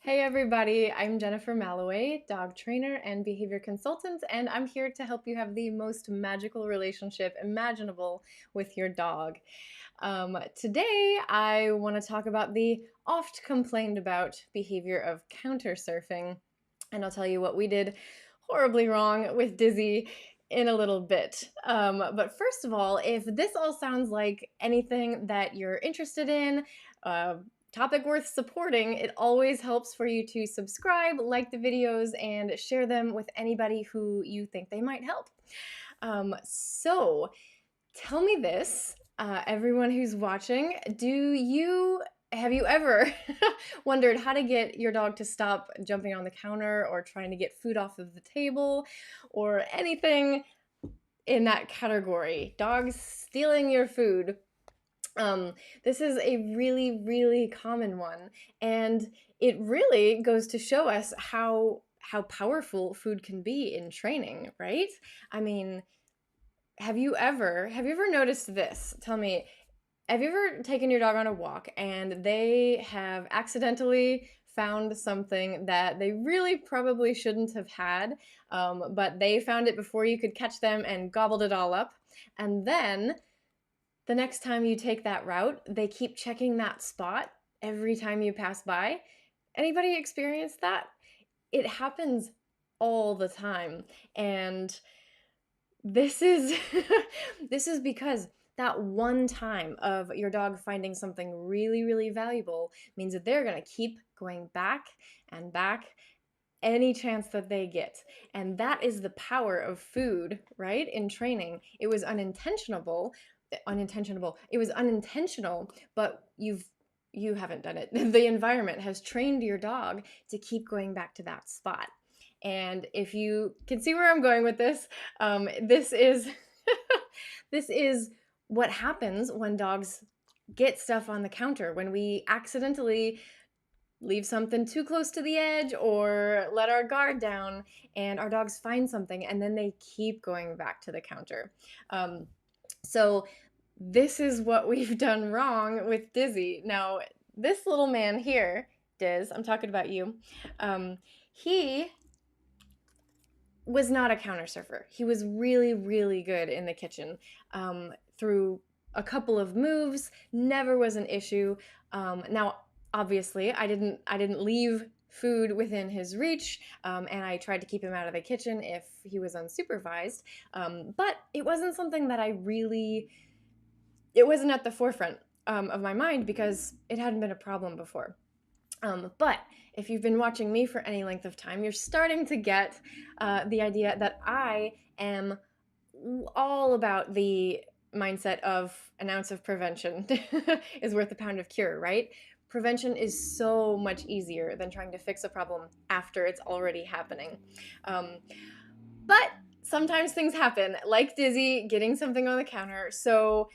Hey everybody, I'm Jennifer Malloway, dog trainer and behavior consultant, and I'm here to help you have the most magical relationship imaginable with your dog. Today, I want to talk about the oft complained about behavior of countersurfing, and I'll tell you what we did horribly wrong with Dizzy in a little bit. But first of all, if this all sounds like anything that you're interested in, topic worth supporting, it always helps for you to subscribe, like the videos, and share them with anybody who you think they might help. So tell me this, everyone who's watching, have you ever wondered how to get your dog to stop jumping on the counter or trying to get food off of the table or anything in that category? Dogs stealing your food. This is a really, really common one, and it really goes to show us how powerful food can be in training, right? I mean, have you ever noticed this? Tell me, have you ever taken your dog on a walk and they have accidentally found something that they really probably shouldn't have had, but they found it before you could catch them and gobbled it all up, and then the next time you take that route, they keep checking that spot every time you pass by? Anybody experience that? It happens all the time. And this is this is because that one time of your dog finding something really, really valuable means that they're going to keep going back and back any chance that they get. And that is the power of food, right? In training, it was it was unintentional, but you haven't done it. The environment has trained your dog to keep going back to that spot. And if you can see where I'm going with this, this is this is what happens when dogs get stuff on the counter, when we accidentally leave something too close to the edge or let our guard down and our dogs find something and then they keep going back to the counter. So this is what we've done wrong with Dizzy. Now, this little man here, Diz, I'm talking about you, he was not a counter surfer. He was really, really good in the kitchen. Through a couple of moves, never was an issue. Now, obviously, I didn't leave food within his reach, and I tried to keep him out of the kitchen if he was unsupervised. But it wasn't something that it wasn't at the forefront of my mind because it hadn't been a problem before. But if you've been watching me for any length of time, you're starting to get the idea that I am all about the mindset of an ounce of prevention is worth a pound of cure, right? Prevention is so much easier than trying to fix a problem after it's already happening. But sometimes things happen, like Dizzy getting something on the counter. So,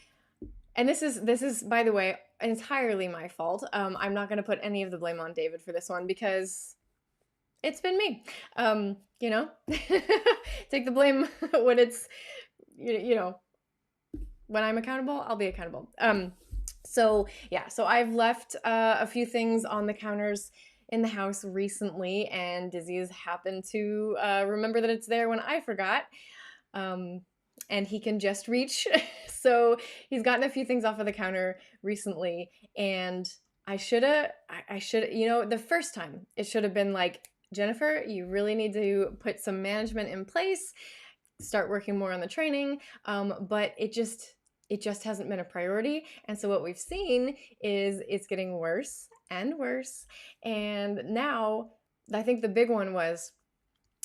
and this is by the way entirely my fault. I'm not going to put any of the blame on David for this one because it's been me. You know, take the blame when it's you know when I'm accountable, I'll be accountable. So yeah, so I've left a few things on the counters in the house recently, and Dizzy has happened to remember that it's there when I forgot. And he can just reach. So he's gotten a few things off of the counter recently, and I should, the first time it should have been like, Jennifer, you really need to put some management in place, start working more on the training. But it just hasn't been a priority. And so what we've seen is it's getting worse and worse. And now I think the big one was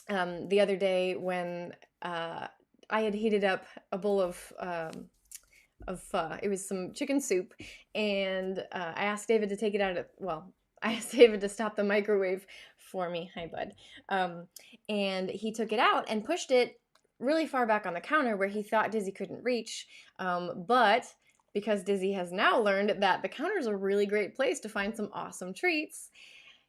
the other day when I had heated up a bowl of pho. It was some chicken soup, and I asked David to take it out of, I asked David to stop the microwave for me. Hi, bud. And he took it out and pushed it really far back on the counter where he thought Dizzy couldn't reach. But because Dizzy has now learned that the counter is a really great place to find some awesome treats,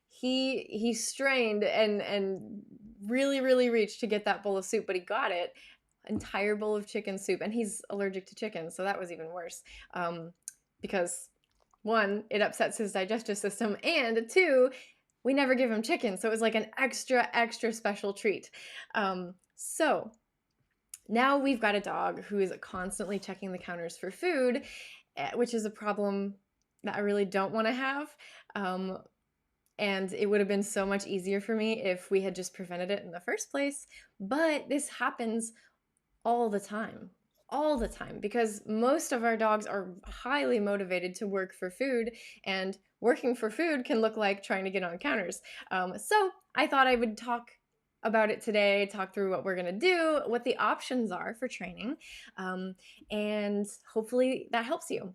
he strained and really, really reached to get that bowl of soup, but he got it. Entire bowl of chicken soup, and he's allergic to chicken, so that was even worse, because one, it upsets his digestive system, and two, we never give him chicken, so it was like an extra special treat. So now we've got a dog who is constantly checking the counters for food, which is a problem that I really don't want to have. And it would have been so much easier for me if we had just prevented it in the first place. But this happens all the time. All the time, because most of our dogs are highly motivated to work for food, and working for food can look like trying to get on counters. So I thought I would talk about it today, talk through what we're going to do, what the options are for training, and hopefully that helps you.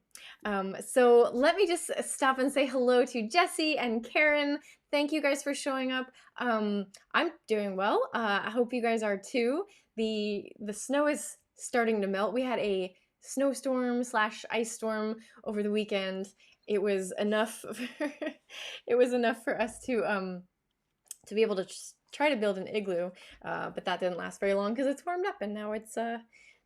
So let me just stop and say hello to Jessie and Karen. Thank you guys for showing up. I'm doing well. I hope you guys are too. The snow is starting to melt. We had a snowstorm / ice storm over the weekend. It was enough. It was enough for us to be able to try to build an igloo, but that didn't last very long because it's warmed up and now it's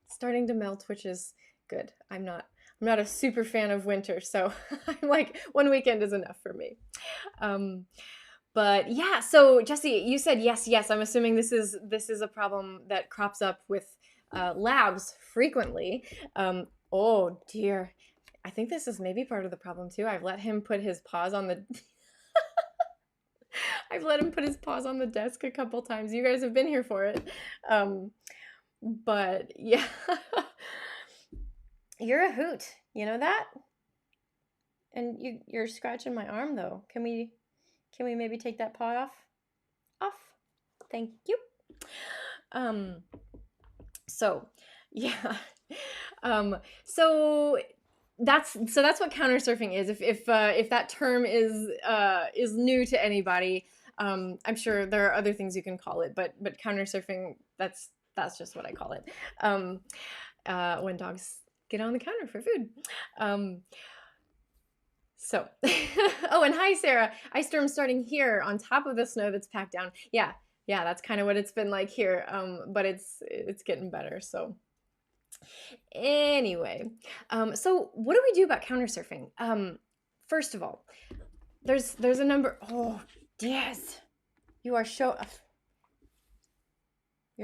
starting to melt, which is good. I'm not a super fan of winter, so I'm like, one weekend is enough for me. But yeah, so Jessie, you said yes. I'm assuming this is a problem that crops up with labs frequently. Oh dear, I think this is maybe part of the problem too. I've let him put his paws on the I've let him put his paws on the desk a couple times. You guys have been here for it. But yeah, you're a hoot. You know that? And you're scratching my arm though. Can we maybe take that paw off? Thank you. So yeah. So that's what countersurfing is. If that term is new to anybody, I'm sure there are other things you can call it, but countersurfing, that's just what I call it. When dogs get on the counter for food. So, oh, and hi Sarah. Ice storm starting here on top of the snow that's packed down. Yeah, that's kind of what it's been like here. But it's getting better. So anyway, so what do we do about countersurfing? First of all, there's a number. Oh, yes, you're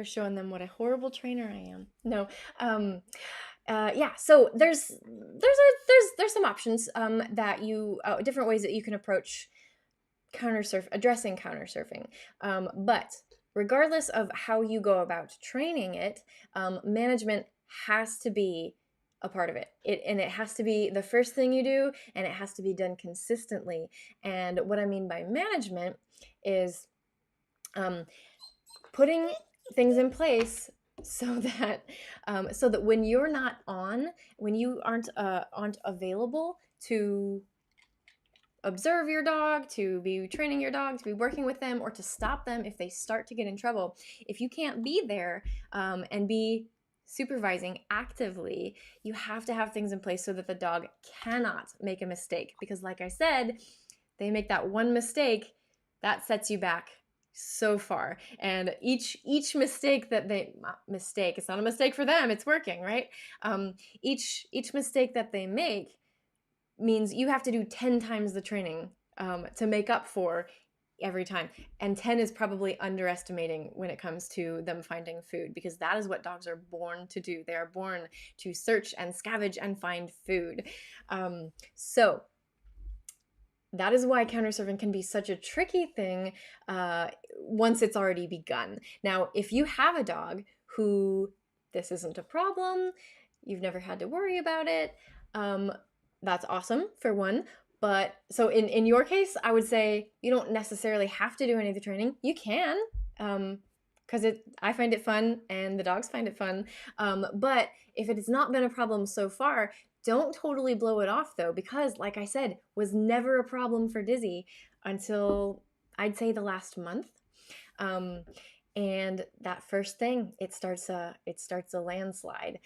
showing them what a horrible trainer I am. No, yeah. So there's some options that you different ways that you can approach addressing countersurfing. But regardless of how you go about training it, management has to be a part of it. And it has to be the first thing you do, and it has to be done consistently. And what I mean by management is putting things in place so that when you're not on, when you aren't available to observe your dog, to be training your dog, to be working with them, or to stop them if they start to get in trouble, if you can't be there and be supervising actively, you have to have things in place so that the dog cannot make a mistake. Because like I said, they make that one mistake, that sets you back so far. And each mistake that it's not a mistake for them, it's working, right? Each mistake that they make means you have to do 10 times the training to make up for every time. And 10 is probably underestimating when it comes to them finding food, because that is what dogs are born to do. They are born to search and scavenge and find food. So that is why countersurfing can be such a tricky thing once it's already begun. Now, if you have a dog who this isn't a problem, you've never had to worry about it, that's awesome, for one. But so in your case, I would say you don't necessarily have to do any of the training. You can, because I find it fun and the dogs find it fun. But if it has not been a problem so far, don't totally blow it off though, because like I said, was never a problem for Dizzy until I'd say the last month. And that first thing, it starts a landslide.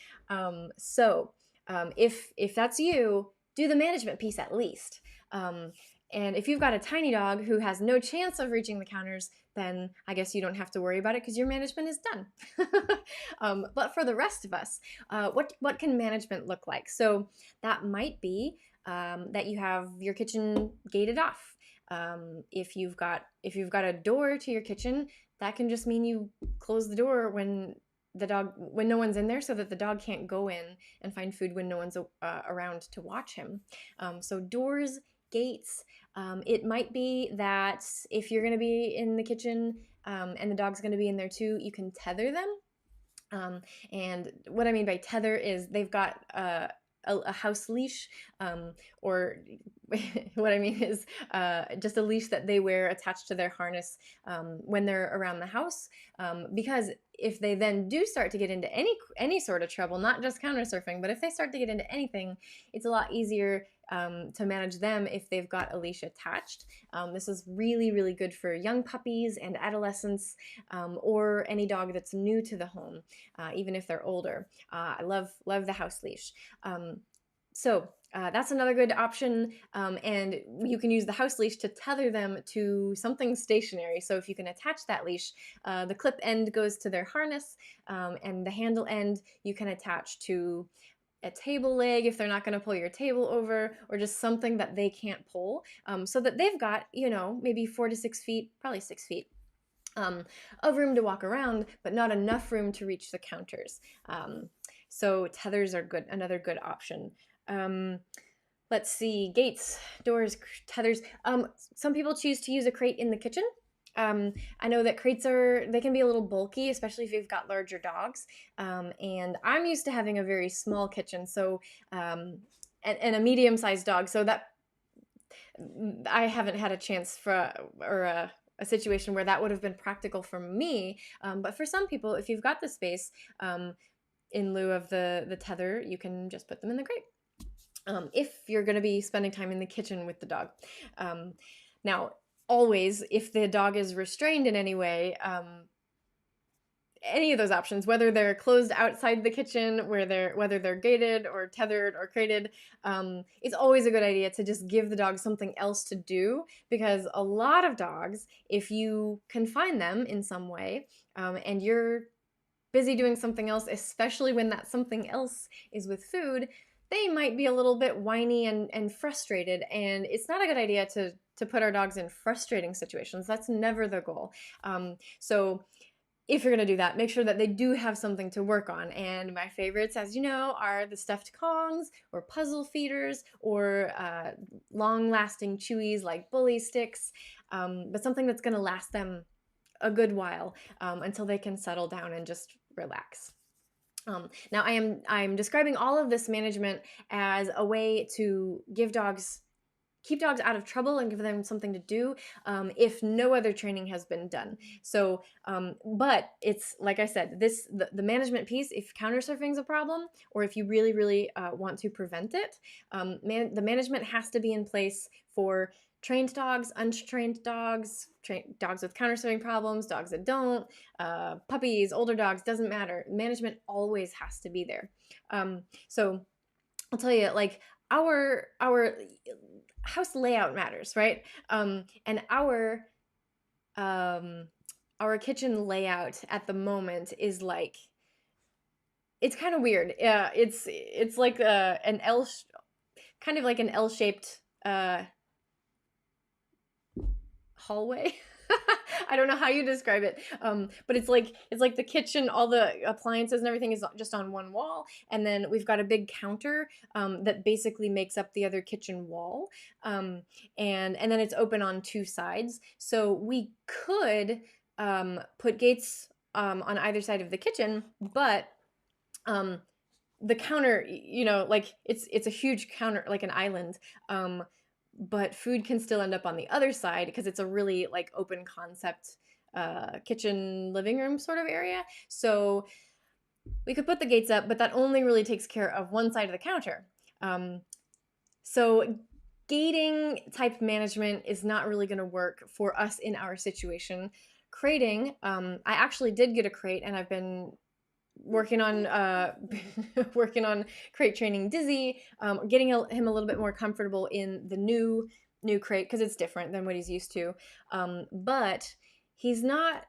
So if that's you, do the management piece at least. And if you've got a tiny dog who has no chance of reaching the counters, then I guess you don't have to worry about it because your management is done. But for the rest of us, what can management look like? So that might be that you have your kitchen gated off. If you've got a door to your kitchen, that can just mean you close the door when no one's in there, so that the dog can't go in and find food when no one's around to watch him. So doors, gates. It might be that if you're going to be in the kitchen and the dog's going to be in there too, you can tether them. And what I mean by tether is they've got a house leash, or what I mean is just a leash that they wear attached to their harness when they're around the house. Because if they then do start to get into any sort of trouble, not just counter surfing, but if they start to get into anything, it's a lot easier to manage them if they've got a leash attached. This is really, really good for young puppies and adolescents, or any dog that's new to the home, even if they're older. I love the house leash. So that's another good option, and you can use the house leash to tether them to something stationary. So if you can attach that leash, the clip end goes to their harness, and the handle end you can attach to a table leg if they're not going to pull your table over, or just something that they can't pull, so that they've got, maybe 4 to 6 feet, probably 6 feet of room to walk around, but not enough room to reach the counters. So tethers are another good option. Let's see, gates, doors, tethers. Some people choose to use a crate in the kitchen. I know that crates they can be a little bulky, especially if you've got larger dogs. And I'm used to having a very small kitchen, so and a medium-sized dog, so that I haven't had a chance a situation where that would have been practical for me. But for some people, if you've got the space, in lieu of the tether, you can just put them in the crate. If you're going to be spending time in the kitchen with the dog. Now, always, if the dog is restrained in any way, any of those options, whether they're closed outside the kitchen, whether they're gated or tethered or crated, it's always a good idea to just give the dog something else to do, because a lot of dogs, if you confine them in some way, and you're busy doing something else, especially when that something else is with food, they might be a little bit whiny and frustrated, and it's not a good idea to put our dogs in frustrating situations. That's never the goal. So if you're going to do that, make sure that they do have something to work on. And my favorites, as you know, are the stuffed Kongs or puzzle feeders, or long-lasting chewies like bully sticks, but something that's going to last them a good while, until they can settle down and just relax. Now, I'm describing all of this management as a way to keep dogs out of trouble and give them something to do, if no other training has been done. So, but it's like I said, the management piece, if countersurfing is a problem, or if you really, really want to prevent it, the management has to be in place for trained dogs, untrained dogs, dogs with countersurfing problems, dogs that don't, puppies, older dogs, doesn't matter. Management always has to be there. So I'll tell you, like, our house layout matters, right? And our kitchen layout at the moment is like, it's kind of weird. It's like an kind of like an L-shaped hallway. I don't know how you describe it, but it's like the kitchen, all the appliances and everything is just on one wall, and then we've got a big counter that basically makes up the other kitchen wall, and then it's open on two sides. So we could put gates on either side of the kitchen, but the counter, like it's a huge counter, like an island. But food can still end up on the other side because it's a really like open concept kitchen living room sort of area. So we could put the gates up, but that only really takes care of one side of the counter. So gating type management is not really going to work for us in our situation. Crating, I actually did get a crate, and I've been working on crate training Dizzy, getting him a little bit more comfortable in the new crate, because it's different than what he's used to. But he's not.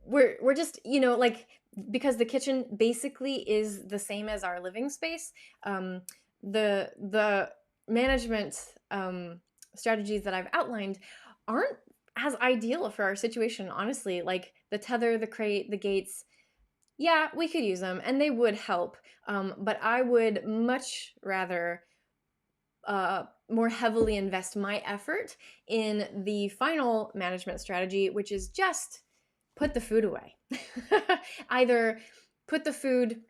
We're just, like, because the kitchen basically is the same as our living space. The management strategies that I've outlined aren't as ideal for our situation, honestly. Like the tether, the crate, the gates, yeah, we could use them and they would help. But I would much rather more heavily invest my effort in the final management strategy, which is just put the food away. Either put the food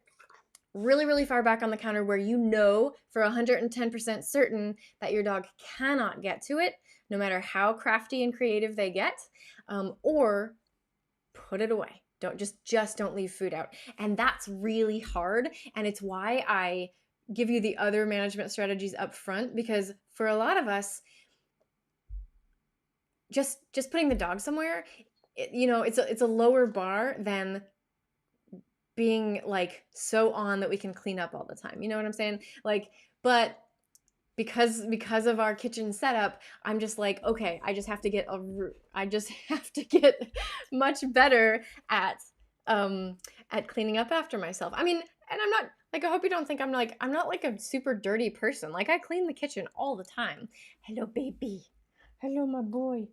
really, really far back on the counter where you know for 110% certain that your dog cannot get to it, no matter how crafty and creative they get, or put it away. Just don't leave food out. And that's really hard. And it's why I give you the other management strategies up front, because for a lot of us, just putting the dog somewhere, it's a lower bar than being like so on that we can clean up all the time. You know what I'm saying? Like, but because of our kitchen setup, I'm just like, okay, I just have to get much better at cleaning up after myself. I mean, and I'm not like, I hope you don't think I'm not like a super dirty person. Like I clean the kitchen all the time. Hello, baby. Hello, my boy.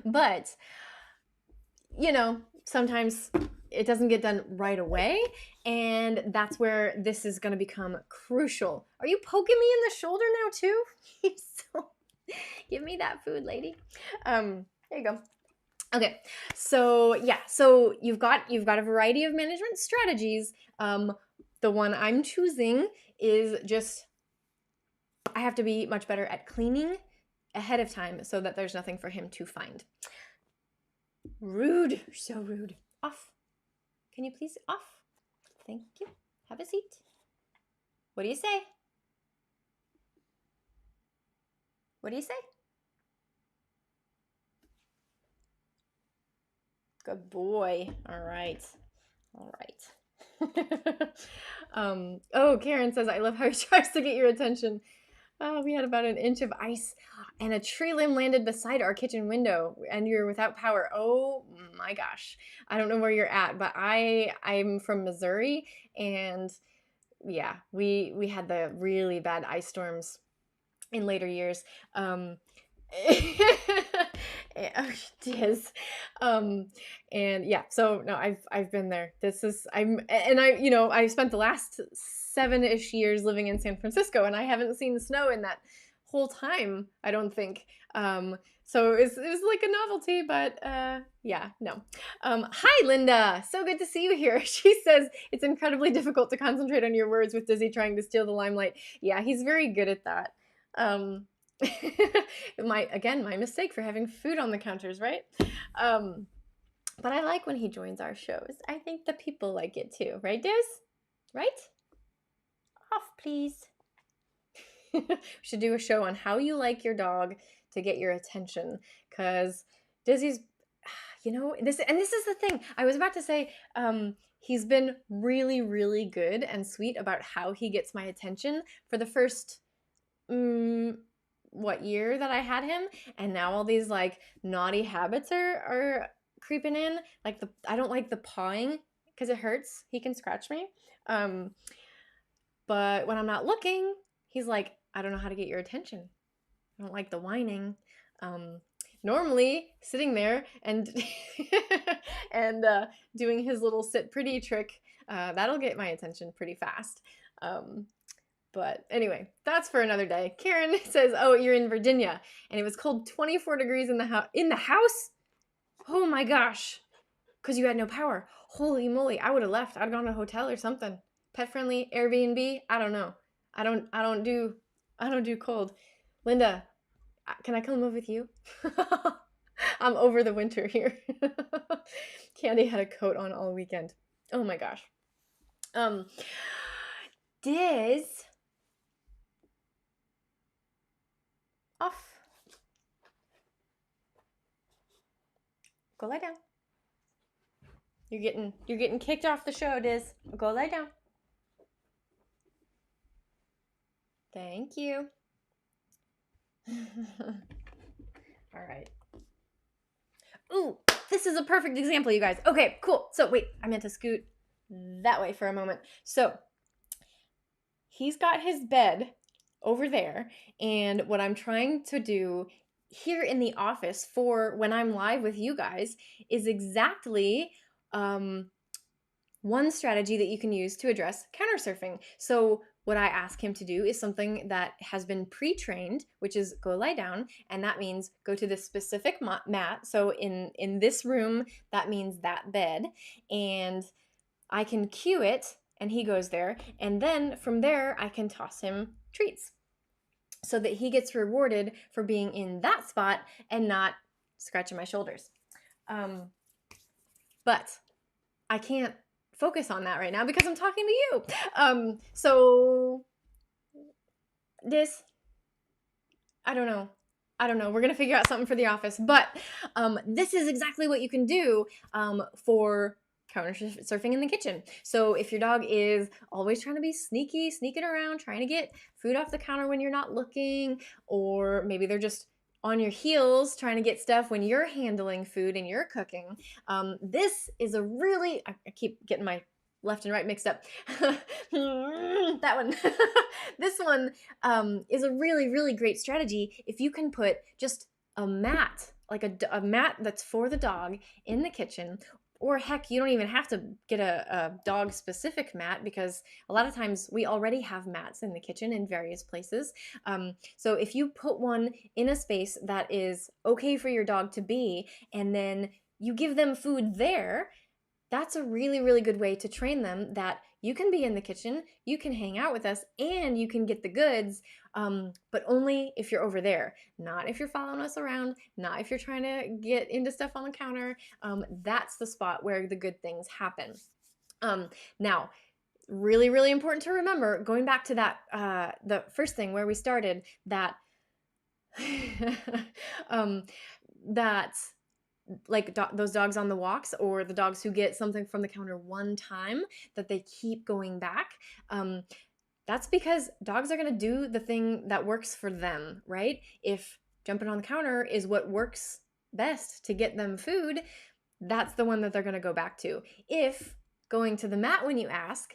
But sometimes it doesn't get done right away, and that's where this is going to become crucial. Are you poking me in the shoulder now too? Give me that food, lady. There you go. Okay, so yeah, so you've got a variety of management strategies. The one I'm choosing is just, I have to be much better at cleaning ahead of time so that there's nothing for him to find. Rude, so rude. Off. Can you please off? Thank you. Have a seat. What do you say? What do you say? Good boy. All right. Oh, Karen says, I love how he tries to get your attention. Oh, we had about an inch of ice and a tree limb landed beside our kitchen window and you're without power. Oh my gosh. I don't know where you're at, but I'm from Missouri, and yeah, we had the really bad ice storms in later years. Diz. And yeah, so no, I've been there. I spent the last 7-ish years living in San Francisco, and I haven't seen snow in that whole time, I don't think. So it was like a novelty, but yeah, no. Hi, Linda. So good to see you here. She says it's incredibly difficult to concentrate on your words with Dizzy trying to steal the limelight. Yeah, he's very good at that. My mistake for having food on the counters, right? But I like when he joins our shows. I think the people like it too, right, Diz? Right? Off, please. We should do a show on how you like your dog to get your attention, because Dizzy's, this is the thing. I was about to say, he's been really, really good and sweet about how he gets my attention for the first year that I had him, and now all these like naughty habits are creeping in. Like I don't like the pawing because it hurts. He can scratch me. But when I'm not looking, he's like, I don't know how to get your attention. I don't like the whining. Normally sitting there and and doing his little sit pretty trick, that'll get my attention pretty fast. But anyway, that's for another day. Karen says, oh, you're in Virginia, and it was cold 24 degrees in the house? Oh my gosh. Because you had no power. Holy moly, I would have left. I'd gone to a hotel or something. Pet-friendly, Airbnb, I don't know. I don't do cold. Linda, can I come live with you? I'm over the winter here. Candy had a coat on all weekend. Oh my gosh. Diz. Off. Go lie down. You're getting kicked off the show, Diz. Go lie down. Thank you. All right. Ooh, this is a perfect example, you guys. Okay, cool. So wait, I meant to scoot that way for a moment. So he's got his bed over there. And what I'm trying to do here in the office for when I'm live with you guys is exactly one strategy that you can use to address countersurfing. So what I ask him to do is something that has been pre-trained, which is go lie down, and that means go to this specific mat. So in this room, that means that bed, and I can cue it, and he goes there, and then from there I can toss him treats so that he gets rewarded for being in that spot and not scratching my shoulders. But I can't focus on that right now because I'm talking to you. So this, I don't know. We're gonna figure out something for the office, but this is exactly what you can do for countersurfing in the kitchen. So if your dog is always trying to be sneaking around, trying to get food off the counter when you're not looking, or maybe they're just on your heels trying to get stuff when you're handling food and you're cooking, this is a really, I keep getting my left and right mixed up. That one. This one is a really, really great strategy if you can put just a mat, like a mat that's for the dog in the kitchen. Or heck, you don't even have to get a dog-specific mat because a lot of times we already have mats in the kitchen in various places. So if you put one in a space that is okay for your dog to be, and then you give them food there, that's a really, really good way to train them that you can be in the kitchen, you can hang out with us, and you can get the goods, but only if you're over there. Not if you're following us around, not if you're trying to get into stuff on the counter. That's the spot where the good things happen. Now, really, really important to remember, going back to that, the first thing where we started, that that like those dogs on the walks, or the dogs who get something from the counter one time that they keep going back, that's because dogs are going to do the thing that works for them, right? If jumping on the counter is what works best to get them food, that's the one that they're going to go back to. If going to the mat when you ask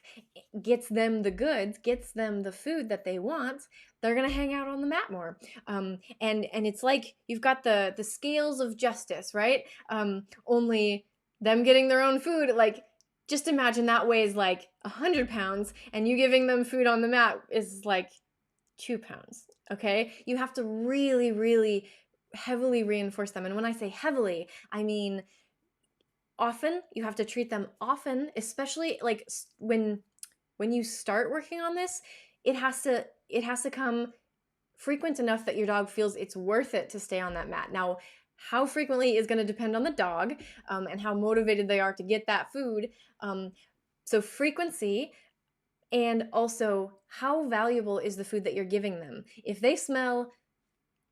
gets them the goods, gets them the food that they want, they're going to hang out on the mat more. And it's like you've got the scales of justice, right? Only them getting their own food, like, just imagine that weighs like 100 pounds and you giving them food on the mat is like 2 pounds, okay? You have to really, really heavily reinforce them. And when I say heavily, I mean often. You have to treat them often, especially like when you start working on this, it has to come frequent enough that your dog feels it's worth it to stay on that mat. Now, how frequently is going to depend on the dog, and how motivated they are to get that food. So frequency, and also how valuable is the food that you're giving them. If they smell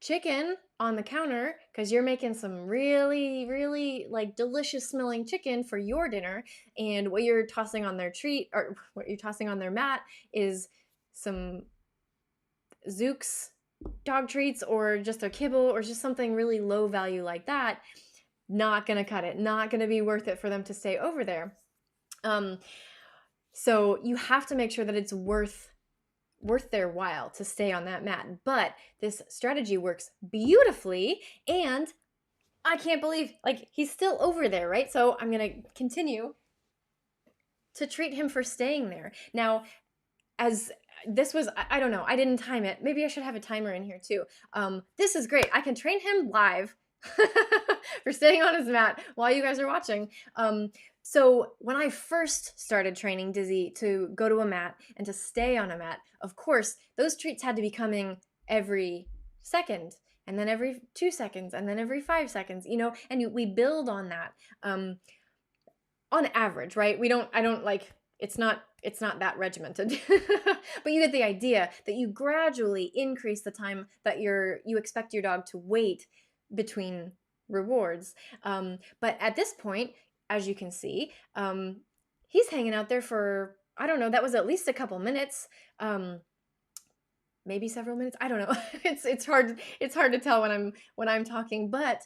chicken on the counter because you're making some really, really like delicious smelling chicken for your dinner, and what you're tossing on their treat, or what you're tossing on their mat, is some Zook's dog treats or just their kibble or just something really low value like that, not gonna cut it, not gonna be worth it for them to stay over there. So you have to make sure that it's worth their while to stay on that mat. But this strategy works beautifully, and I can't believe, like, he's still over there, right? So I'm gonna continue to treat him for staying there. Now, as this was, I don't know, I didn't time it. Maybe I should have a timer in here too. This is great. I can train him live for staying on his mat while you guys are watching. So when I first started training Dizzy to go to a mat and to stay on a mat, of course, those treats had to be coming every second, and then every 2 seconds, and then every 5 seconds, you know, and we build on that. On average, right? I don't like, it's not that regimented, but you get the idea that you gradually increase the time that you expect your dog to wait between rewards. But at this point, as you can see, he's hanging out there for, I don't know, that was at least a couple minutes, maybe several minutes. I don't know. It's hard to tell when I'm talking, but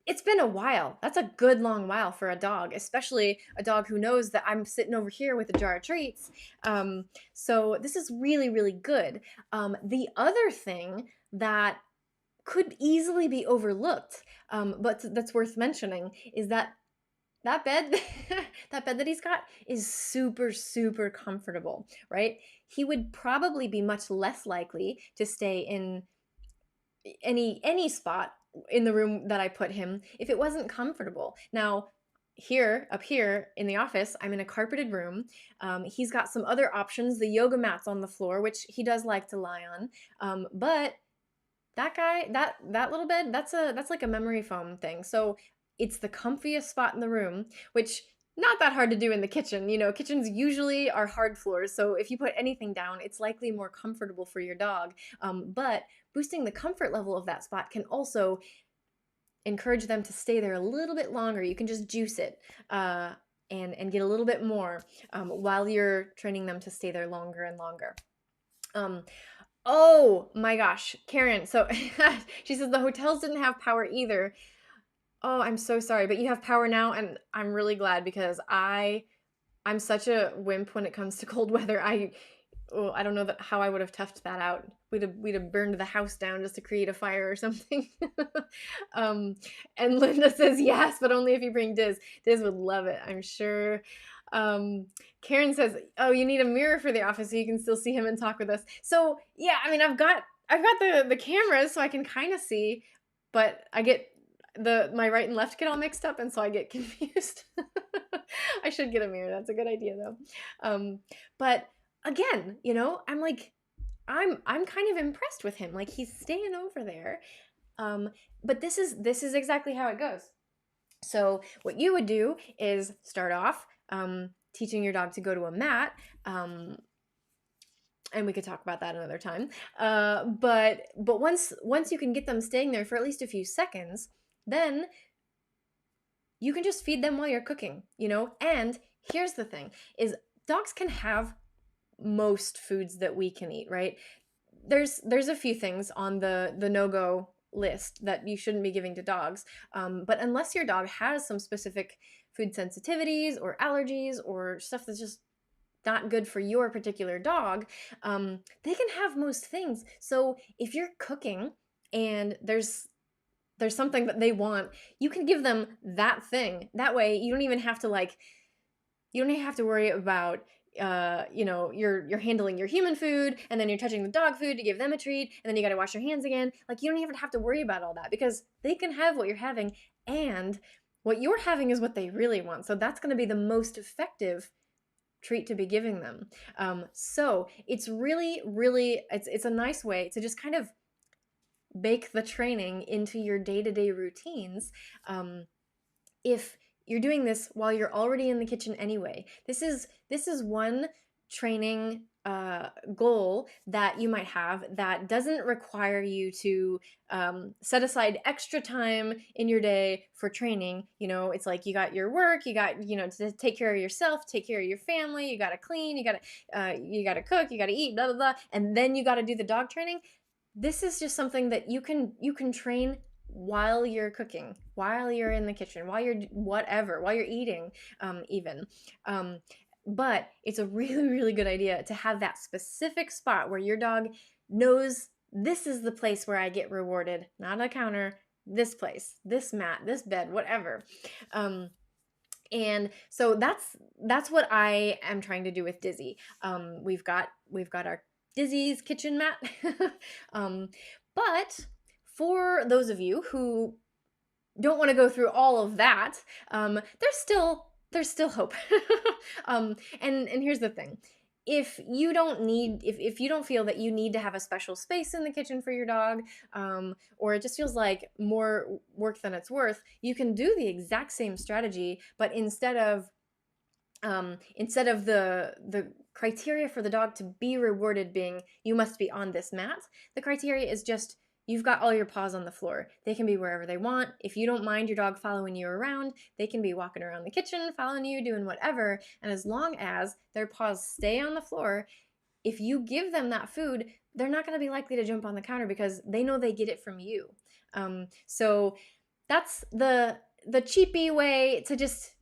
It's been a while. That's a good long while for a dog, especially a dog who knows that I'm sitting over here with a jar of treats. Um, so this is really, really good. The other thing that could easily be overlooked, but that's worth mentioning, is that that bed, that bed that he's got is super, super comfortable, right? He would probably be much less likely to stay in any spot in the room that I put him if it wasn't comfortable. Now, here up here in the office, I'm in a carpeted room. He's got some other options. The yoga mat's on the floor, which he does like to lie on. But that guy, that little bed, that's like a memory foam thing. So it's the comfiest spot in the room, which not that hard to do in the kitchen. You know, kitchens usually are hard floors, so if you put anything down, it's likely more comfortable for your dog. But boosting the comfort level of that spot can also encourage them to stay there a little bit longer. You can just juice it and get a little bit more while you're training them to stay there longer and longer. Oh my gosh, Karen. So she says the hotels didn't have power either. Oh, I'm so sorry, but you have power now, and I'm really glad because I'm such a wimp when it comes to cold weather. I don't know how I would have toughed that out. We'd have burned the house down just to create a fire or something. And Linda says yes, but only if you bring Diz. Diz would love it, I'm sure. Karen says, "Oh, you need a mirror for the office so you can still see him and talk with us." So yeah, I mean, I've got the cameras so I can kind of see, but I get my right and left get all mixed up, and so I get confused. I should get a mirror. That's a good idea though. But again, you know, I'm kind of impressed with him. Like he's staying over there. But this is exactly how it goes. So what you would do is start off teaching your dog to go to a mat. And we could talk about that another time. But once you can get them staying there for at least a few seconds, then you can just feed them while you're cooking, you know? And here's the thing is dogs can have most foods that we can eat, right? There's a few things on the no-go list that you shouldn't be giving to dogs. But unless your dog has some specific food sensitivities or allergies or stuff that's just not good for your particular dog, they can have most things. So if you're cooking and there's something that they want, you can give them that thing. That way you don't even have to worry about you're handling your human food and then you're touching the dog food to give them a treat and then you got to wash your hands again. Like you don't even have to worry about all that because they can have what you're having, and what you're having is what they really want. So that's going to be the most effective treat to be giving them. So it's really, really, it's a nice way to just kind of bake the training into your day-to-day routines. If you're doing this while you're already in the kitchen anyway, this is one training goal that you might have that doesn't require you to set aside extra time in your day for training. You know, it's like you got your work, you got, to take care of yourself, take care of your family, you got to clean, you got to cook, you got to eat, blah, blah, blah, and then you got to do the dog training. This is just something that you can train while you're cooking, while you're in the kitchen, while you're eating, even. But it's a really, really good idea to have that specific spot where your dog knows this is the place where I get rewarded, not a counter, this place, this mat, this bed, whatever. And so that's what I am trying to do with Dizzy. We've got our Dizzy's kitchen mat. But for those of you who don't want to go through all of that, there's still hope. And here's the thing. If you don't feel that you need to have a special space in the kitchen for your dog, or it just feels like more work than it's worth, you can do the exact same strategy, but instead of the criteria for the dog to be rewarded being you must be on this mat, the criteria is just you've got all your paws on the floor. They can be wherever they want. If you don't mind your dog following you around, they can be walking around the kitchen, following you, doing whatever. And as long as their paws stay on the floor, if you give them that food, they're not going to be likely to jump on the counter because they know they get it from you. So that's the cheapy way to just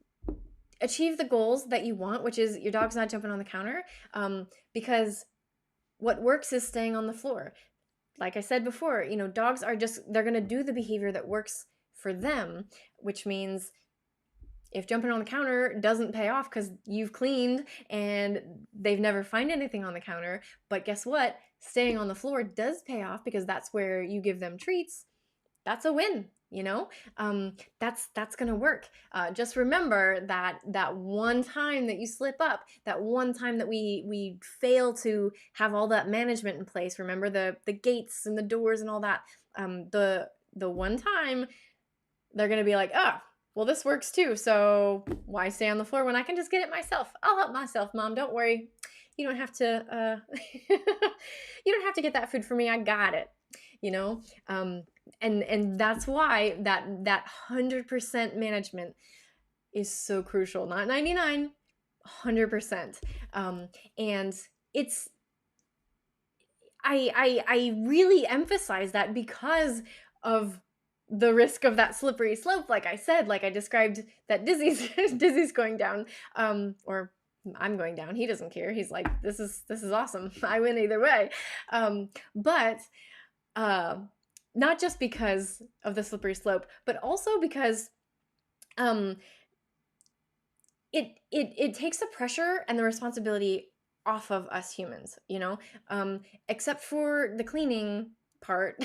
achieve the goals that you want, which is your dog's not jumping on the counter, because what works is staying on the floor. Like I said before, dogs are they're going to do the behavior that works for them, which means if jumping on the counter doesn't pay off because you've cleaned and they've never found anything on the counter, but guess what? Staying on the floor does pay off because that's where you give them treats. That's a win, that's gonna work. Just remember that one time that you slip up, that one time that we fail to have all that management in place. Remember the gates and the doors and all that. The one time they're gonna be like, oh, well, this works too, so why stay on the floor when I can just get it myself? I'll help myself, Mom, don't worry. You don't have to you don't have to get that food for me. I got it. And that's why that 100% management is so crucial. Not 99, 100%. And it's I really emphasize that because of the risk of that slippery slope. Like I said, like I described, that Dizzy's going down, or I'm going down. He doesn't care. He's like, this is awesome. I win either way. But not just because of the slippery slope, but also because it takes the pressure and the responsibility off of us humans, except for the cleaning part.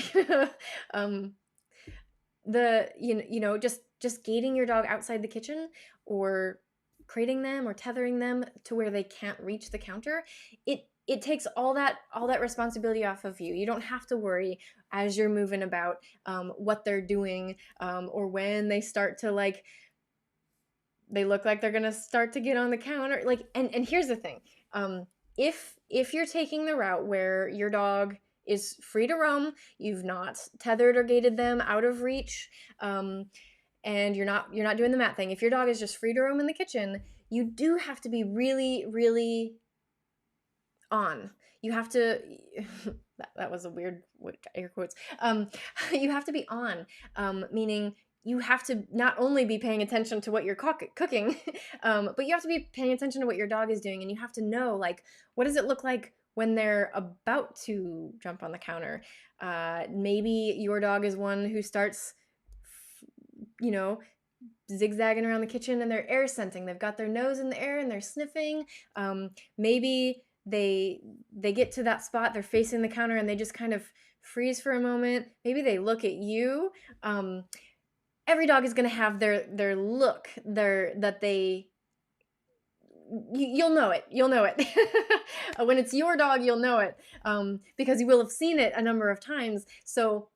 Just gating your dog outside the kitchen, or crating them or tethering them to where they can't reach the counter, it takes all that responsibility off of you. You don't have to worry as you're moving about what they're doing, or when they start to they look like they're gonna start to get on the counter. And here's the thing, if you're taking the route where your dog is free to roam, you've not tethered or gated them out of reach, and you're not doing the mat thing. If your dog is just free to roam in the kitchen, you do have to be really, really on. You have to that was a weird air quotes. You have to be on, meaning you have to not only be paying attention to what you're cooking, but you have to be paying attention to what your dog is doing, and you have to know, what does it look like when they're about to jump on the counter. Maybe your dog is one who starts, zigzagging around the kitchen and they're air scenting. They've got their nose in the air and they're sniffing. Maybe they get to that spot, they're facing the counter, and they just kind of freeze for a moment. Maybe they look at you. Every dog is going to have their look, you'll know it. When it's your dog, you'll know it, because you will have seen it a number of times. So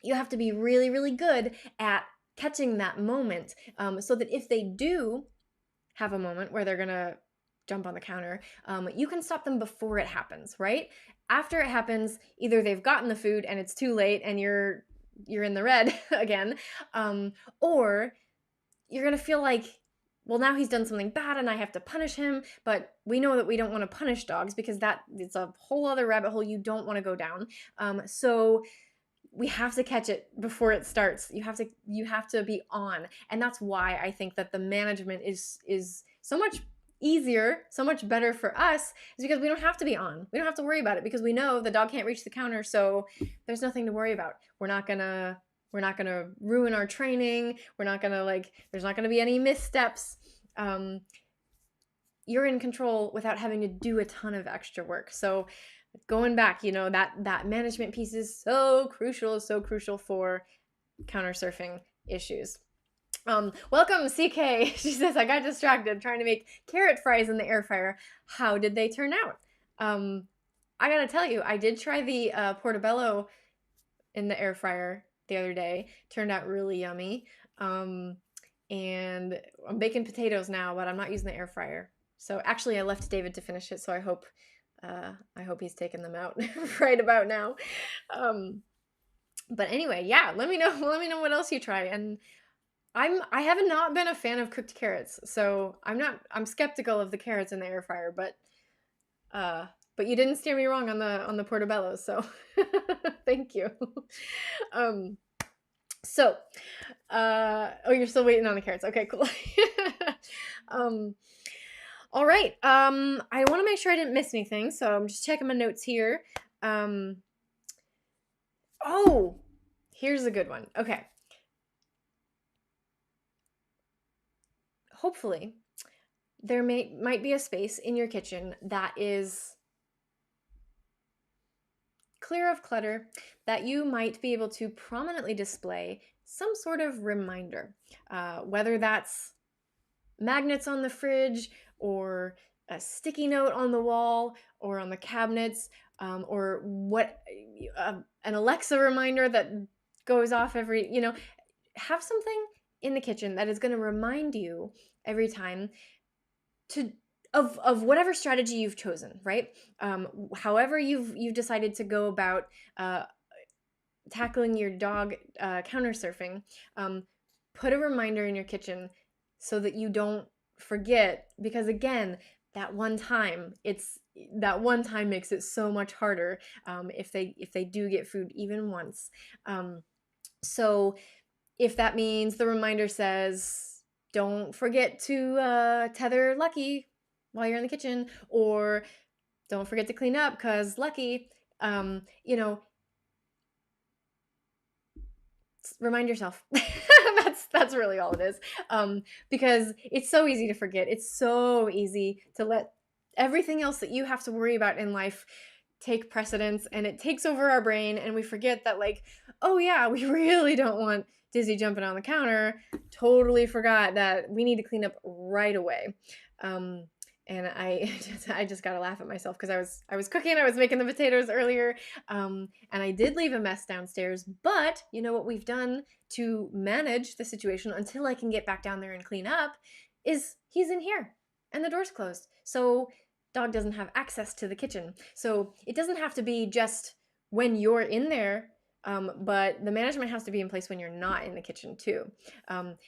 you have to be really, really good at catching that moment, so that if they do have a moment where they're gonna jump on the counter, you can stop them before it happens, right? After it happens, either they've gotten the food and it's too late and you're in the red again, or you're gonna feel like, well, now he's done something bad and I have to punish him. But we know that we don't want to punish dogs, because it's a whole other rabbit hole you don't want to go down. So we have to catch it before it starts. You have to be on. And that's why I think that the management is so much easier, so much better for us, is because we don't have to be on. We don't have to worry about it, because we know the dog can't reach the counter, so there's nothing to worry about. We're not gonna ruin our training. We're not gonna there's not gonna be any missteps. You're in control without having to do a ton of extra work. So going back, that management piece is so crucial for countersurfing issues. Welcome, CK. She says, I got distracted trying to make carrot fries in the air fryer. How did they turn out? I gotta tell you, I did try the portobello in the air fryer the other day. Turned out really yummy. And I'm baking potatoes now, but I'm not using the air fryer. So actually, I left David to finish it, so I hope he's taken them out right about now. But anyway, yeah, let me know what else you try. And I have not been a fan of cooked carrots, so I'm skeptical of the carrots in the air fryer, but you didn't steer me wrong on the portobello, so thank you. So, oh, you're still waiting on the carrots. Okay, cool. um, all right. I want to make sure I didn't miss anything, so I'm just checking my notes here. Um, oh, here's a good one. Okay. Hopefully, there might be a space in your kitchen that is clear of clutter, that you might be able to prominently display some sort of reminder, whether that's magnets on the fridge or a sticky note on the wall or on the cabinets, or an Alexa reminder that goes off every, have something in the kitchen that is going to remind you every time to of whatever strategy you've chosen, right? However you've decided to go about tackling your dog countersurfing, put a reminder in your kitchen so that you don't forget, because again, that one time makes it so much harder, if they do get food even once. So if that means the reminder says, don't forget to tether Lucky while you're in the kitchen, or don't forget to clean up because Lucky, remind yourself. That's really all it is, because it's so easy to forget. It's so easy to let everything else that you have to worry about in life take precedence, and it takes over our brain, and we forget that, like, oh yeah, we really don't want Dizzy jumping on the counter. Totally forgot that we need to clean up right away. And I just gotta laugh at myself because I was cooking. I was making the potatoes earlier, and I did leave a mess downstairs. But you know what we've done to manage the situation until I can get back down there and clean up is he's in here and the door's closed, so dog doesn't have access to the kitchen. So it doesn't have to be just when you're in there, but the management has to be in place when you're not in the kitchen too.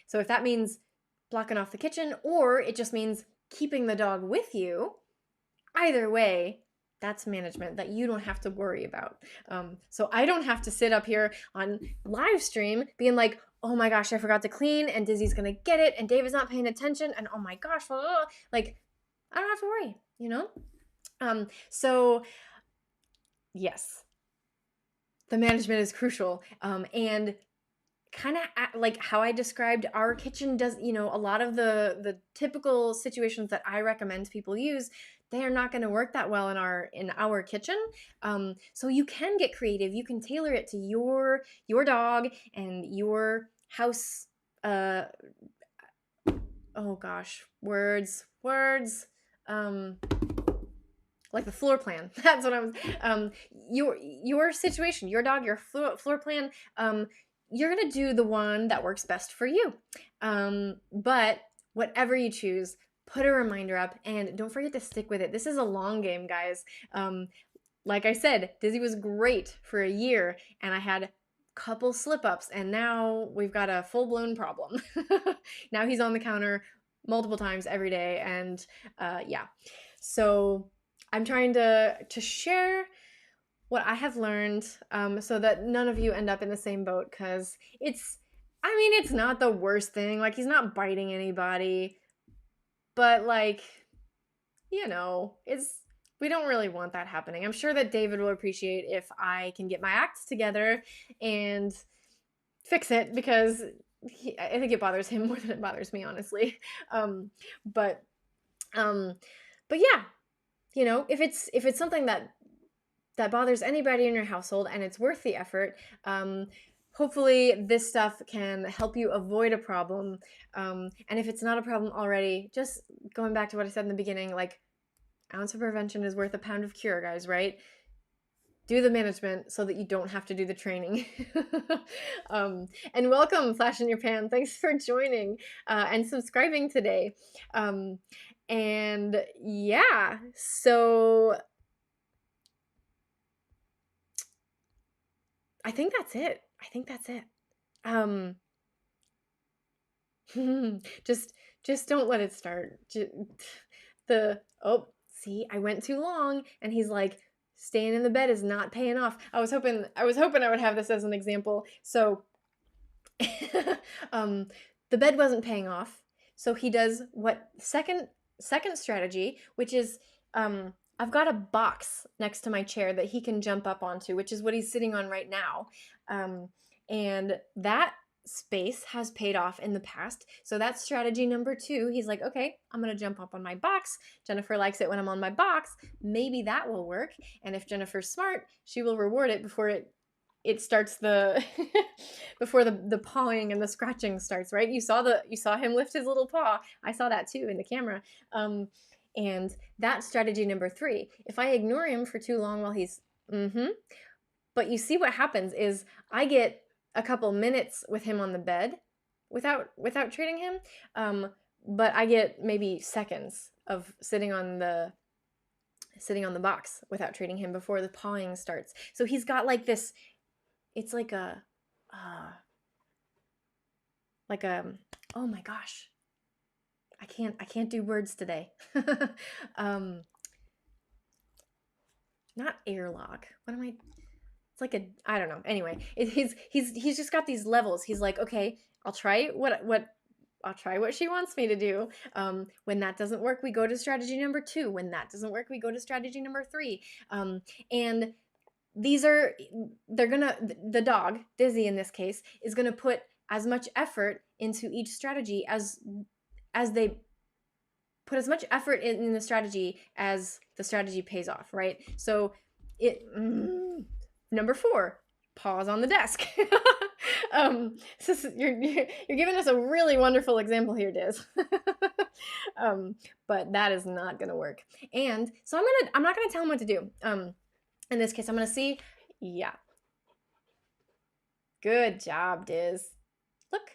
So if that means blocking off the kitchen, or it just means keeping the dog with you, either way, that's management that you don't have to worry about. So I don't have to sit up here on live stream being like, oh my gosh, I forgot to clean, and Dizzy's gonna get it, and David's not paying attention, and oh my gosh, blah, blah, blah. Like, I don't have to worry, So yes, the management is crucial, and kind of like how I described our kitchen does, a lot of the typical situations that I recommend people use, they are not going to work that well in our kitchen. So you can get creative. You can tailor it to your dog and your house. Oh gosh, words. Like the floor plan. That's what I was. Your situation, your dog, your floor plan. You're going to do the one that works best for you. But whatever you choose, put a reminder up, and don't forget to stick with it. This is a long game, guys. Like I said, Dizzy was great for a year, and I had a couple slip-ups, and now we've got a full-blown problem. Now he's on the counter multiple times every day, and yeah. So I'm trying to share what I have learned, so that none of you end up in the same boat, because it's not the worst thing. Like, he's not biting anybody, but like, we don't really want that happening. I'm sure that David will appreciate if I can get my act together and fix it, because I think it bothers him more than it bothers me, honestly. But yeah, if it's something that bothers anybody in your household and it's worth the effort, hopefully this stuff can help you avoid a problem. And if it's not a problem already, just going back to what I said in the beginning, like, ounce of prevention is worth a pound of cure, guys, right? Do the management so that you don't have to do the training. And welcome, Flash in Your Pan. Thanks for joining and subscribing today. And yeah, so I think that's it. Just don't let it start. See, I went too long, and he's like, staying in the bed is not paying off. I was hoping I would have this as an example. So um, the bed wasn't paying off. So he does what second strategy, which is I've got a box next to my chair that he can jump up onto, which is what he's sitting on right now. And that space has paid off in the past. So that's strategy number 2. He's like, okay, I'm going to jump up on my box. Jennifer likes it when I'm on my box. Maybe that will work. And if Jennifer's smart, she will reward it before it starts the before the pawing and the scratching starts, right? You saw him lift his little paw. I saw that too in the camera. And that's strategy number 3. If I ignore him for too long while he's but you see what happens is I get a couple minutes with him on the bed without treating him, but I get maybe seconds of sitting on the box without treating him before the pawing starts. So he's got like this. It's like a oh my gosh, I can't do words today. Not airlock. What am I? It's like I don't know. Anyway, he's just got these levels. He's like, okay, I'll try what she wants me to do. When that doesn't work, we go to strategy number 2. When that doesn't work, we go to strategy number 3. And the dog, Dizzy in this case, is gonna put as much effort into each strategy as they put as much effort in the strategy as the strategy pays off, right? So number 4, paws on the desk. You're giving us a really wonderful example here, Diz. But that is not gonna work. And so I'm not gonna tell him what to do. In this case, I'm gonna see. Yeah. Good job, Diz. Look.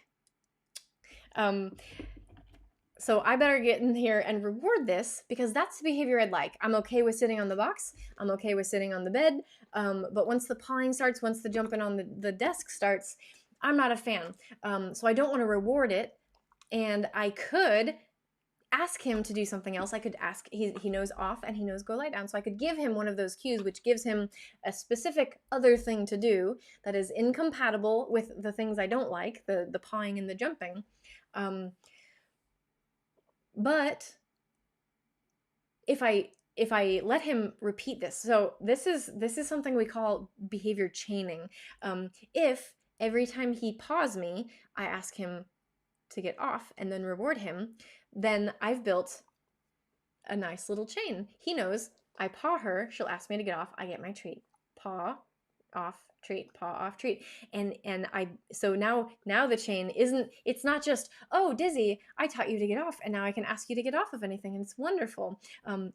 So I better get in here and reward this because that's the behavior I'd like. I'm okay with sitting on the box. I'm okay with sitting on the bed. But once the pawing starts, once the jumping on the desk starts, I'm not a fan. So I don't want to reward it. And I could ask him to do something else. I could ask, he knows off and he knows go lie down. So I could give him one of those cues, which gives him a specific other thing to do that is incompatible with the things I don't like, the pawing and the jumping. But if I let him repeat this, so this is something we call behavior chaining. If every time he paws me, I ask him to get off and then reward him, then I've built a nice little chain. He knows I paw her, she'll ask me to get off, I get my treat. Paw, off, treat, paw, off, treat. And so now the chain it's not just, oh, Dizzy, I taught you to get off and now I can ask you to get off of anything and it's wonderful.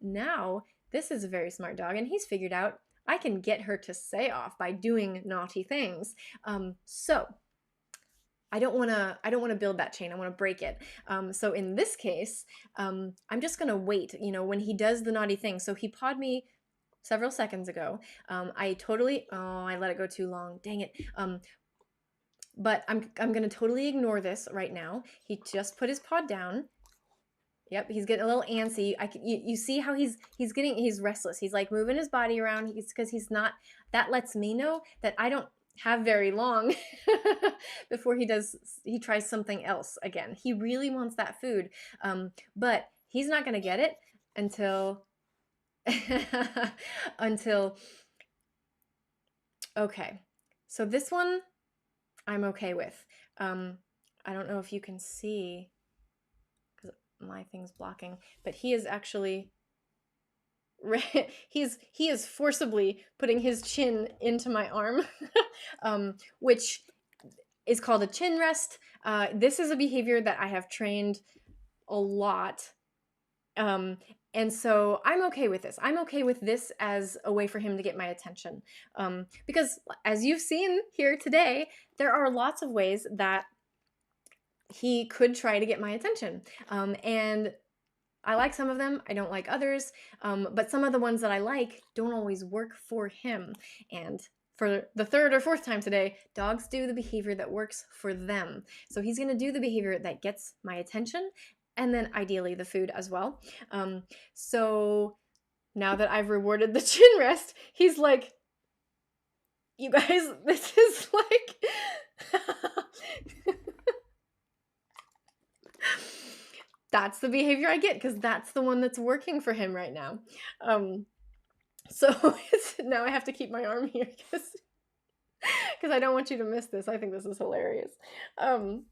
Now this is a very smart dog and he's figured out I can get her to say off by doing naughty things. So I don't want to build that chain. I want to break it. So in this case, I'm just going to wait, when he does the naughty thing. So he pawed me several seconds ago. I let it go too long. Dang it. But I'm going to totally ignore this right now. He just put his paw down. Yep, he's getting a little antsy. You see how he's restless. He's like moving his body around. Because he's not. That lets me know that I don't have very long before he tries something else again. He really wants that food, but he's not going to get it until okay. So this one I'm okay with. I don't know if you can see because my thing's blocking, but he is actually he is forcibly putting his chin into my arm, which is called a chin rest. This is a behavior that I have trained a lot. And so I'm okay with this. I'm okay with this as a way for him to get my attention. Because as you've seen here today, there are lots of ways that he could try to get my attention. And I like some of them, I don't like others, but some of the ones that I like don't always work for him. And for the 3rd or 4th time today, dogs do the behavior that works for them. So he's going to do the behavior that gets my attention, and then ideally the food as well. So now that I've rewarded the chin rest, he's like, you guys, this is like... that's the behavior I get because that's the one that's working for him right now. So now I have to keep my arm here because I don't want you to miss this. I think this is hilarious. Um,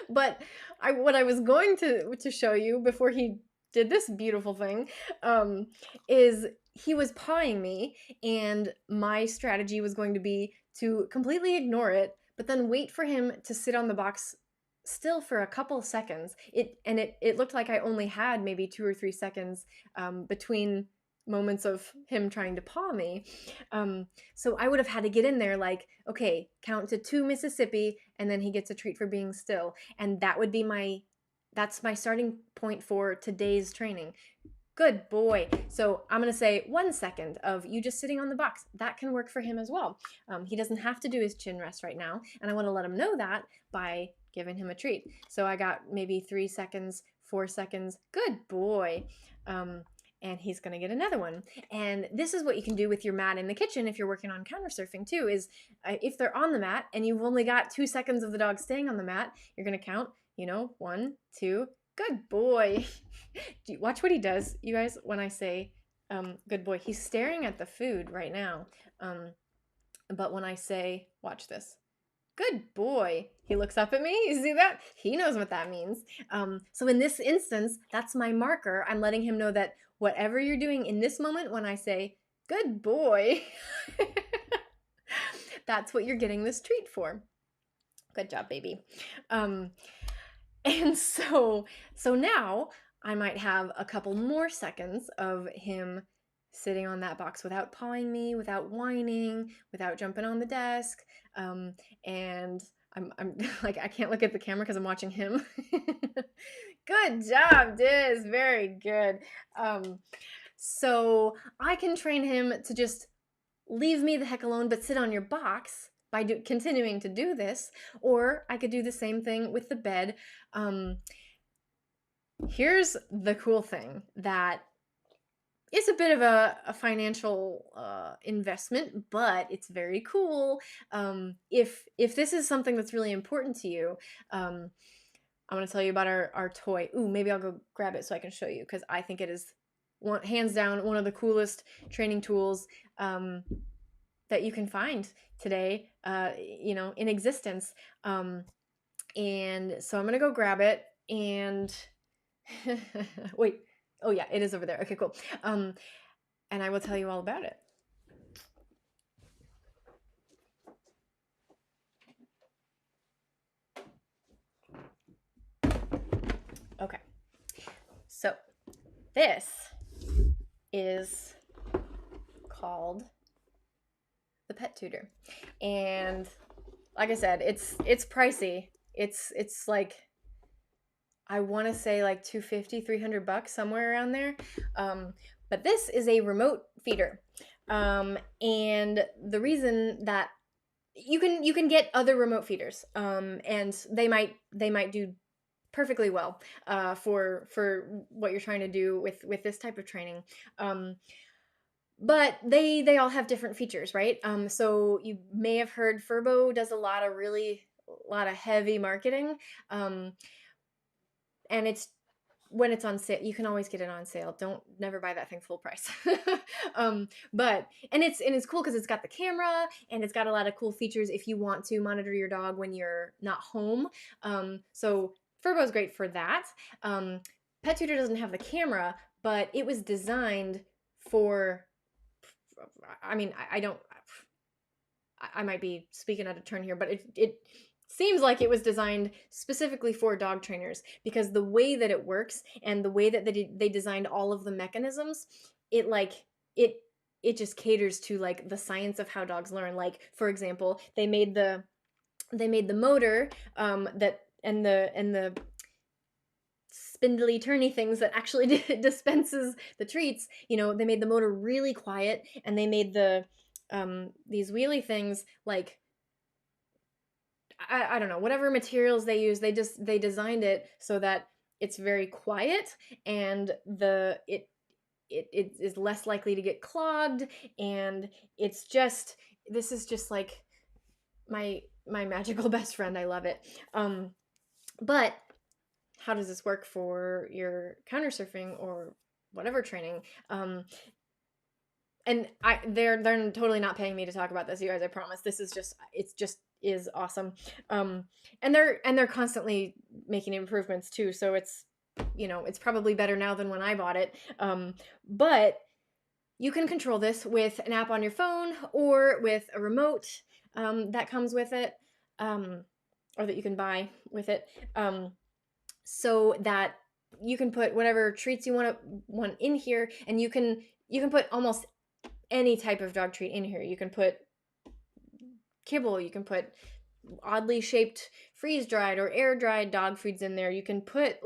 but what I was going to show you before he did this beautiful thing is he was pawing me, and my strategy was going to be to completely ignore it, but then wait for him to sit on the box still for a couple seconds. It looked like I only had maybe 2 or 3 seconds between moments of him trying to paw me. So I would have had to get in there like, okay, count to 2 Mississippi, and then he gets a treat for being still. And that's my starting point for today's training. Good boy. So I'm going to say 1 second of you just sitting on the box. That can work for him as well. He doesn't have to do his chin rest right now. And I want to let him know that by giving him a treat. So I got maybe 3 seconds, 4 seconds. Good boy. And he's going to get another one. And this is what you can do with your mat in the kitchen if you're working on countersurfing too, is if they're on the mat and you've only got 2 seconds of the dog staying on the mat, you're going to count, 1, 2, good boy. Watch what he does, you guys, when I say good boy. He's staring at the food right now. But when I say, watch this, good boy, he looks up at me. You see that? He knows what that means. So in this instance, that's my marker. I'm letting him know that whatever you're doing in this moment, when I say, good boy, that's what you're getting this treat for. Good job, baby. And so now I might have a couple more seconds of him sitting on that box without pawing me, without whining, without jumping on the desk. And I'm like, I can't look at the camera because I'm watching him. Good job, Diz. Very good. So I can train him to just leave me the heck alone, but sit on your box by continuing to do this. Or I could do the same thing with the bed. Here's the cool thing that is a bit of a financial investment, but it's very cool. If this is something that's really important to you, I'm going to tell you about our toy. Ooh, maybe I'll go grab it so I can show you, because I think it is hands down one of the coolest training tools that you can find today, in existence. And so I'm going to go grab it and wait. Oh yeah, it is over there. Okay, cool. And I will tell you all about it. Okay. So this is called the Pet Tutor. And like I said, it's pricey. It's like, I want to say like $250, $300, somewhere around there. But this is a remote feeder. And the reason that you can get other remote feeders, and they might do perfectly well for what you're trying to do with this type of training. But they all have different features, right? So you may have heard Furbo does a lot of heavy marketing. And it's when it's on sale, you can always get it on sale. Never buy that thing full price. But it's cool because it's got the camera and it's got a lot of cool features if you want to monitor your dog when you're not home. So Furbo is great for that. Pet Tutor doesn't have the camera, but it was designed for, I mean, I might be speaking out of turn here, but it seems like it was designed specifically for dog trainers, because the way that it works and the way that they designed all of the mechanisms, it just caters to like the science of how dogs learn. Like, for example, they made the motor that and the spindly turny things that actually dispenses the treats. They made the motor really quiet, and they made the these wheelie things like, I don't know, whatever materials they use, they designed it so that it's very quiet, and it is less likely to get clogged, and this is just like my magical best friend. I love it. But how does this work for your countersurfing or whatever training? And they're totally not paying me to talk about this, you guys. I promise. This is just is awesome. And they're constantly making improvements too. So it's it's probably better now than when I bought it. But you can control this with an app on your phone or with a remote that comes with it, or that you can buy with it, so that you can put whatever treats you want in here, and you can put almost any type of dog treat in here. You can put kibble, you can put oddly shaped freeze-dried or air-dried dog foods in there. You can put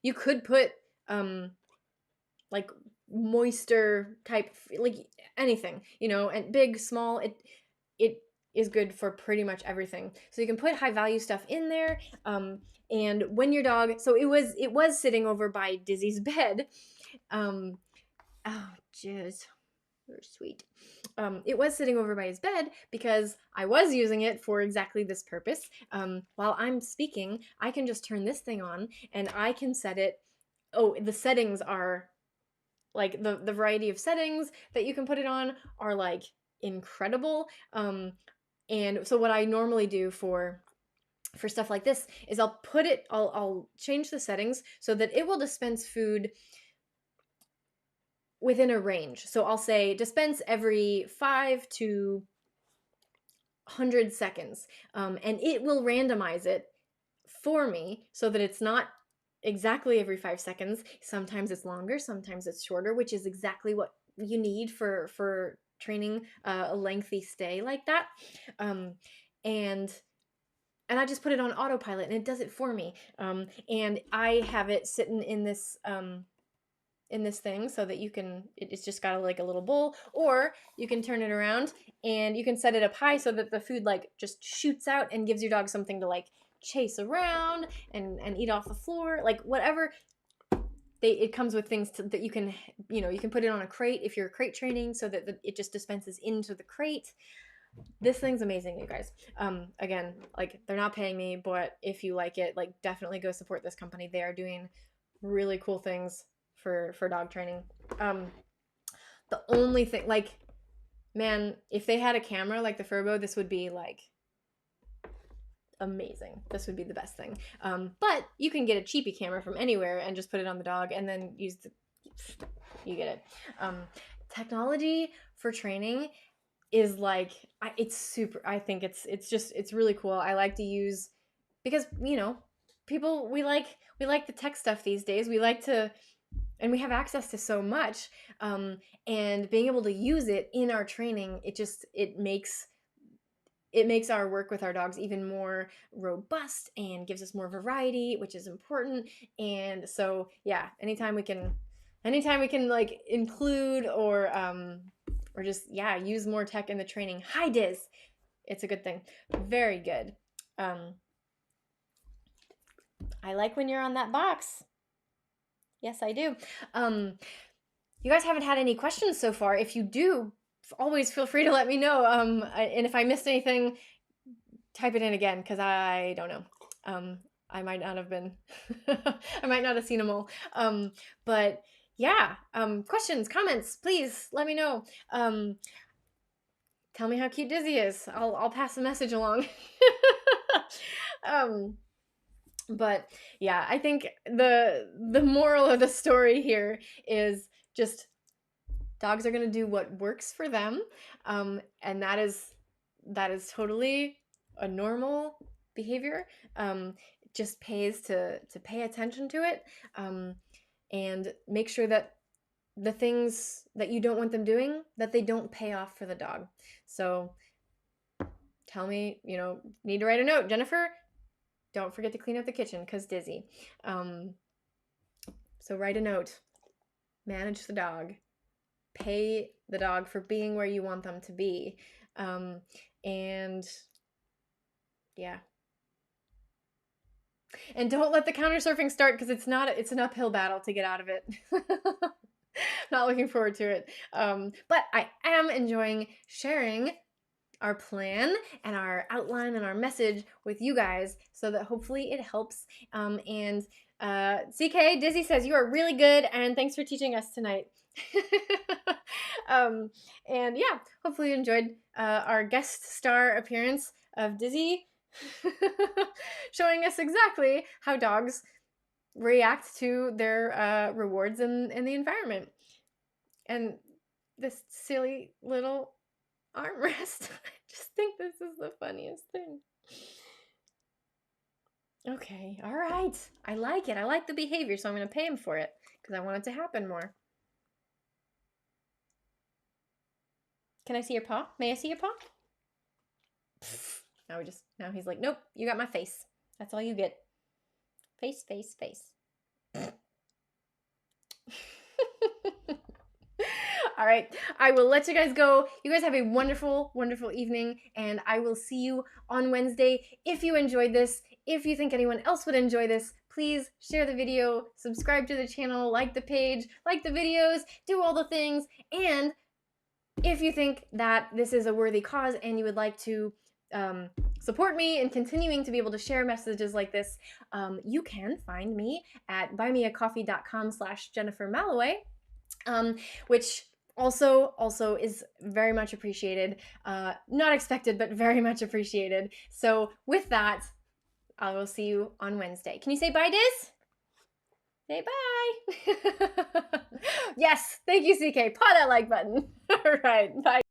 you could put like moister type, like anything, and big, small, it is good for pretty much everything. So you can put high value stuff in there. And when your dog, so it was sitting over by Dizzy's bed. Oh, jeez. You're sweet. It was sitting over by his bed because I was using it for exactly this purpose. While I'm speaking, I can just turn this thing on and I can set it. Oh, the settings are like the variety of settings that you can put it on are like incredible. And so what I normally do for stuff like this is I'll change the settings so that it will dispense food within a range. So I'll say dispense every 5 to 100 seconds, and it will randomize it for me so that it's not exactly every 5 seconds. Sometimes it's longer, sometimes it's shorter, which is exactly what you need for training a lengthy stay like that. And I just put it on autopilot and it does it for me. And I have it sitting in this thing so that it's just got like a little bowl, or you can turn it around and you can set it up high so that the food like just shoots out and gives your dog something to like chase around and eat off the floor, like whatever. It comes with things that you can put it on a crate if you're crate training so that it just dispenses into the crate. This thing's amazing, you guys. Again, like they're not paying me, but if you like it, like definitely go support this company. They are doing really cool things for dog training. The only thing, like, man, if they had a camera like the Furbo, this would be like amazing. This would be the best thing. But you can get a cheapy camera from anywhere and just put it on the dog and then you get it. Technology for training is like, it's super, I think it's really cool. I like to use, because people, we like the tech stuff these days. We like to, and we have access to so much, and being able to use it in our training, it makes our work with our dogs even more robust and gives us more variety, which is important. And so yeah, anytime we can like include or just use more tech in the training, hi Diz, it's a good thing. Very good. I like when you're on that box. Yes, I do. You guys haven't had any questions so far. If you do, always feel free to let me know. And if I missed anything, type it in again, because I don't know. I might not have been, I might not have seen them all. But yeah, questions, comments, please let me know. Tell me how cute Dizzy is. I'll pass the message along. But yeah, I think the moral of the story here is just dogs are going to do what works for them. And that is totally a normal behavior. It just pays to pay attention to it, and make sure that the things that you don't want them doing, that they don't pay off for the dog. So tell me, need to write a note, Jennifer, don't forget to clean up the kitchen because Dizzy. So write a note, manage the dog, pay the dog for being where you want them to be. And yeah. And don't let the countersurfing start, because it's an uphill battle to get out of it. Not looking forward to it. But I am enjoying sharing our plan and our outline and our message with you guys so that hopefully it helps. And CK Dizzy says, you are really good, and thanks for teaching us tonight. And yeah, hopefully you enjoyed our guest star appearance of Dizzy, showing us exactly how dogs react to their rewards in the environment. And this silly little armrest. I just think this is the funniest thing. Okay, all right. I like it. I like the behavior, so I'm going to pay him for it because I want it to happen more. Can I see your paw? May I see your paw? Now he's like, nope, you got my face. That's all you get. Face, face, face. All right, I will let you guys go. You guys have a wonderful, wonderful evening, and I will see you on Wednesday. If you enjoyed this, if you think anyone else would enjoy this, please share the video, subscribe to the channel, like the page, like the videos, do all the things. And if you think that this is a worthy cause and you would like to support me in continuing to be able to share messages like this, you can find me at buymeacoffee.com/Jennifer Malloway, which also is very much appreciated. Not expected, but very much appreciated. So with that, I will see you on Wednesday. Can you say bye, Diz? Say bye. Yes, thank you, CK. Paw that like button. All right, bye.